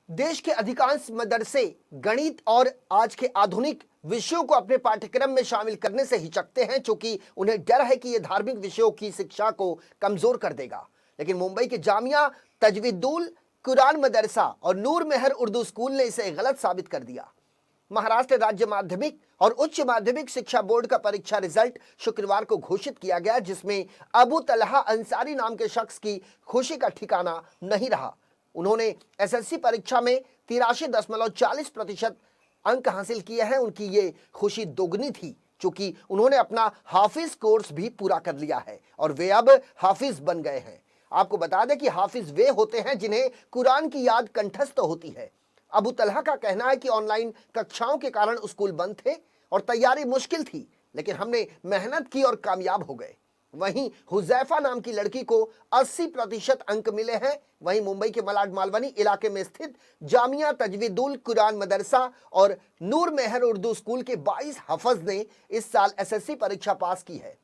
देश के अधिकांश मदरसे गणित और आज के आधुनिक विषयों को अपने पाठ्यक्रम में शामिल करने से हिचकते हैं, क्योंकि उन्हें डर है कि यह धार्मिक विषयों की शिक्षा को कमजोर कर देगा। लेकिन मुंबई के जामिया तजवीदुल कुरान मदरसा और नूर मेहर उर्दू स्कूल ने इसे गलत साबित कर दिया। महाराष्ट्र राज्य माध्यमिक और उच्च माध्यमिक शिक्षा बोर्ड का परीक्षा रिजल्ट शुक्रवार को घोषित किया गया, जिसमें अबू तलहा अंसारी नाम के शख्स की खुशी का ठिकाना नहीं रहा। उन्होंने एसएससी परीक्षा में 83.40% अंक हासिल किए हैं। उनकी ये खुशी दोगुनी थी, क्योंकि उन्होंने अपना हाफिज कोर्स भी पूरा कर लिया है और वे अब हाफिज बन गए हैं। आपको बता दें कि हाफिज वे होते हैं जिन्हें कुरान की याद कंठस्थ होती है। अबू तलहा का कहना है कि ऑनलाइन कक्षाओं के कारण स्कूल बंद थे और तैयारी मुश्किल थी, लेकिन हमने मेहनत की और कामयाब हो गए। वहीं हुजैफा नाम की लड़की को 80% अंक मिले हैं। वहीं मुंबई के मलाड मालवनी इलाके में स्थित जामिया तजवीदुल कुरान मदरसा और नूर मेहर उर्दू स्कूल के 22 हफज ने इस साल एसएससी परीक्षा पास की है।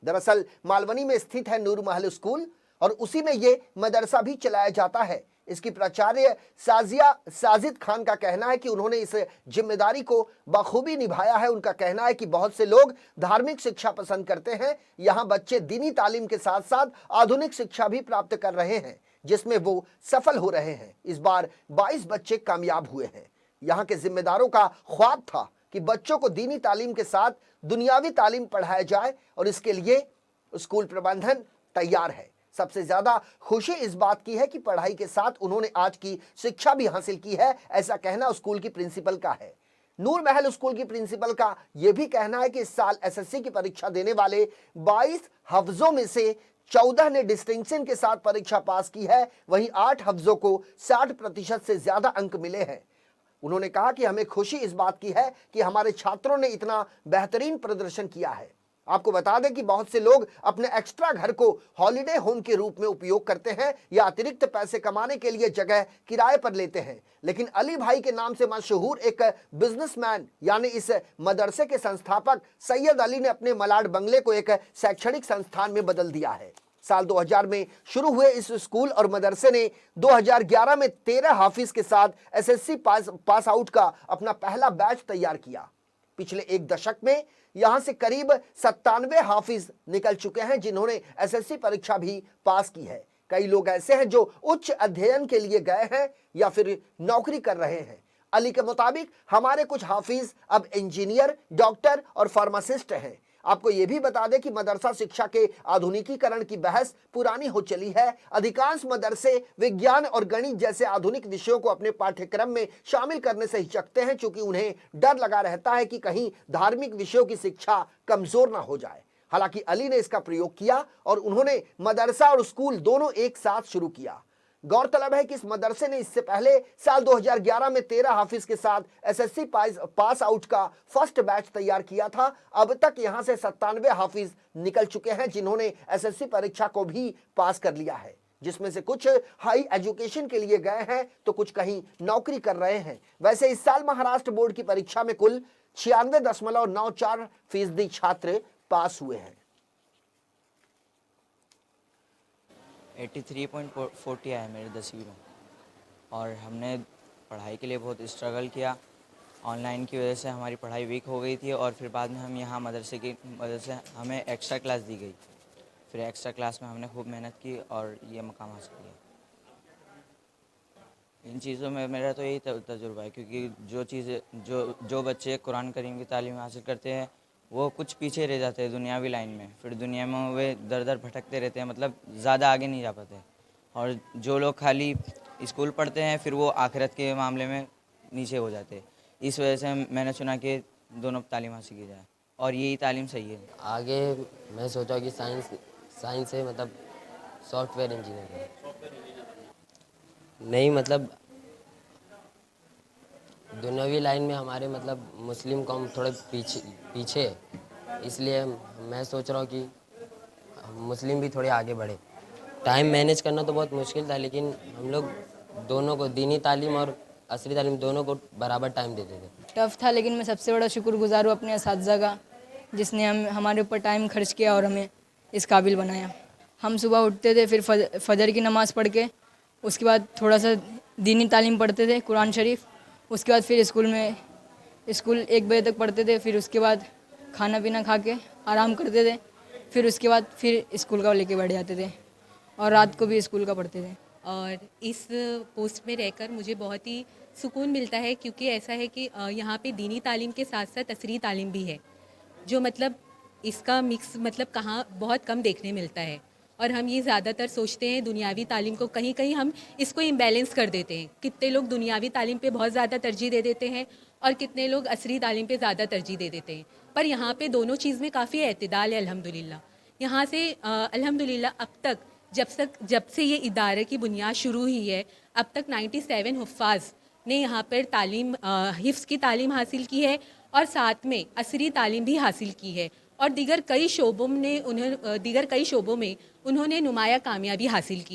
दरअसल मालवनी में स्थित है नूर महल स्कूल और उसी में ये मदरसा भी चलाया जाता है। इसकी प्राचार्य साजिद खान का कहना है कि उन्होंने इस जिम्मेदारी को बखूबी निभाया है। उनका कहना है कि बहुत से लोग धार्मिक शिक्षा पसंद करते हैं। यहाँ बच्चे दीनी तालीम के साथ साथ आधुनिक शिक्षा भी प्राप्त कर रहे हैं, जिसमें वो सफल हो रहे हैं। इस बार 22 बच्चे कामयाब हुए हैं। यहाँ के जिम्मेदारों का ख्वाब था कि बच्चों को दीनी तालीम के साथ दुनियावी तालीम पढ़ाया जाए और इसके लिए स्कूल प्रबंधन तैयार है। सबसे ज्यादा खुशी इस बात की है कि पढ़ाई के साथ उन्होंने आज की शिक्षा भी हासिल की है, ऐसा कहना स्कूल की प्रिंसिपल का है। नूर महल स्कूल की प्रिंसिपल का यह भी कहना है कि इस साल एसएससी की परीक्षा देने वाले 22 हफ्जों में से 14 ने डिस्टिंक्शन के साथ परीक्षा पास की है। वहीं 8 हफ्जों को 60% से ज्यादा अंक मिले हैं। उन्होंने कहा कि हमें खुशी इस बात की है कि हमारे छात्रों ने इतना बेहतरीन प्रदर्शन किया है। आपको बता दें कि बहुत से लोग अपने एक्स्ट्रा घर को हॉलिडे होम के रूप में उपयोग करते हैं या अतिरिक्त पैसे कमाने के लिए जगह किराए पर लेते हैं, लेकिन अली भाई के नाम से मशहूर एक बिजनेसमैन यानी इस मदरसे के संस्थापक सैयद अली ने अपने मलाड बंगले को एक शैक्षणिक संस्थान में बदल दिया है। साल 2000 में शुरू हुए इस स्कूल और मदरसे ने 2011 में 13 हाफिज के साथ एसएससी पास आउट का अपना पहला बैच तैयार किया। पिछले एक दशक में यहां से करीब 97 हाफिज निकल चुके हैं, जिन्होंने एसएससी परीक्षा भी पास की है। कई लोग ऐसे हैं जो उच्च अध्ययन के लिए गए हैं या फिर नौकरी कर रहे हैं। अली के मुताबिक हमारे कुछ हाफिज अब इंजीनियर, डॉक्टर और फार्मासिस्ट हैं। आपको यह भी बता दें कि मदरसा शिक्षा के आधुनिकीकरण की बहस पुरानी हो चली है। अधिकांश मदरसे विज्ञान और गणित जैसे आधुनिक विषयों को अपने पाठ्यक्रम में शामिल करने से हिचकते हैं, क्योंकि उन्हें डर लगा रहता है कि कहीं धार्मिक विषयों की शिक्षा कमजोर ना हो जाए। हालांकि अली ने इसका प्रयोग किया और उन्होंने मदरसा और स्कूल दोनों एक साथ शुरू किया। गौरतलब है कि इस मदरसे ने इससे पहले साल 2011 में 13 हाफिज के साथ एसएससी पास आउट का फर्स्ट बैच तैयार किया था। अब तक यहां से 97 हाफिज निकल चुके हैं, जिन्होंने एसएससी परीक्षा को भी पास कर लिया है, जिसमें से कुछ हाई एजुकेशन के लिए गए हैं तो कुछ कहीं नौकरी कर रहे हैं। वैसे इस साल महाराष्ट्र बोर्ड की परीक्षा में कुल 96.94% छात्र पास हुए हैं। 83.40 आया मेरे 10वीं में और हमने पढ़ाई के लिए बहुत स्ट्रगल किया। ऑनलाइन की वजह से हमारी पढ़ाई वीक हो गई थी और फिर बाद में हम यहाँ मदरसे की वजह से हमें एक्स्ट्रा क्लास दी गई। फिर एक्स्ट्रा क्लास में हमने खूब मेहनत की और ये मकाम हासिल किया। इन चीज़ों में मेरा तो यही तजुर्बा है, क्योंकि जो बच्चे कुरान करीम की तालीम हासिल करते हैं वो कुछ पीछे रह जाते हैं दुनियावी लाइन में। फिर दुनिया में वे दर दर भटकते रहते हैं, मतलब ज़्यादा आगे नहीं जा पाते। और जो लोग खाली स्कूल पढ़ते हैं फिर वो आखिरत के मामले में नीचे हो जाते हैं। इस वजह से मैंने चुना कि दोनों तालीम हासिल की जाए और यही तालीम सही है। आगे मैं सोचा कि साइंस से मतलब सॉफ्टवेयर इंजीनियर नहीं, मतलब दुनियावी लाइन में हमारे मतलब मुस्लिम कौम थोड़े पीछे है, इसलिए मैं सोच रहा हूँ कि मुस्लिम भी थोड़े आगे बढ़े। टाइम मैनेज करना तो बहुत मुश्किल था, लेकिन हम लोग दोनों को दीनी तालीम और असली तालीम दोनों को बराबर टाइम देते थे। टफ था, लेकिन मैं सबसे बड़ा शुक्रगुजार हूँ अपने असातिज़ा का, जिसने हमारे ऊपर टाइम खर्च किया और हमें इस काबिल बनाया। हम सुबह उठते थे, फिर फजर की नमाज़ पढ़ के उसके बाद थोड़ा सा दीनी तालीम पढ़ते थे, कुरान शरीफ। उसके बाद फिर स्कूल 1 बजे तक पढ़ते थे। फिर उसके बाद खाना पीना खा के आराम करते थे। फिर उसके बाद फिर स्कूल का लेके बैठ जाते थे और रात को भी स्कूल का पढ़ते थे। और इस पोस्ट में रहकर मुझे बहुत ही सुकून मिलता है, क्योंकि ऐसा है कि यहाँ पे दीनी तालीम के साथ साथ असरी तालीम भी है, जो मतलब इसका मिक्स मतलब कहाँ बहुत कम देखने मिलता है। और हम ये ज़्यादातर सोचते हैं दुनियावी तालीम को, कहीं कहीं हम इसको इम्बैलेंस कर देते हैं। कितने लोग दुनियावी तालीम पे बहुत ज़्यादा तरजीह दे देते हैं और कितने लोग असरी तालीम पे ज़्यादा तरजीह दे देते हैं। पर यहाँ पे दोनों चीज़ में काफ़ी एतदाल है अल्हम्दुलिल्लाह। यहाँ से अल्हम्दुलिल्लाह अब तक जब से ये इदारे की बुनियाद शुरू हुई है, अब तक 97 हुफ़ाज़ ने यहाँ पर तालीम हिफ्ज़ की तालीम हासिल की है और साथ में असरी तालीम भी हासिल की है। और दीगर कई शोबों में उन्होंने नुमाया कामयाबी हासिल की।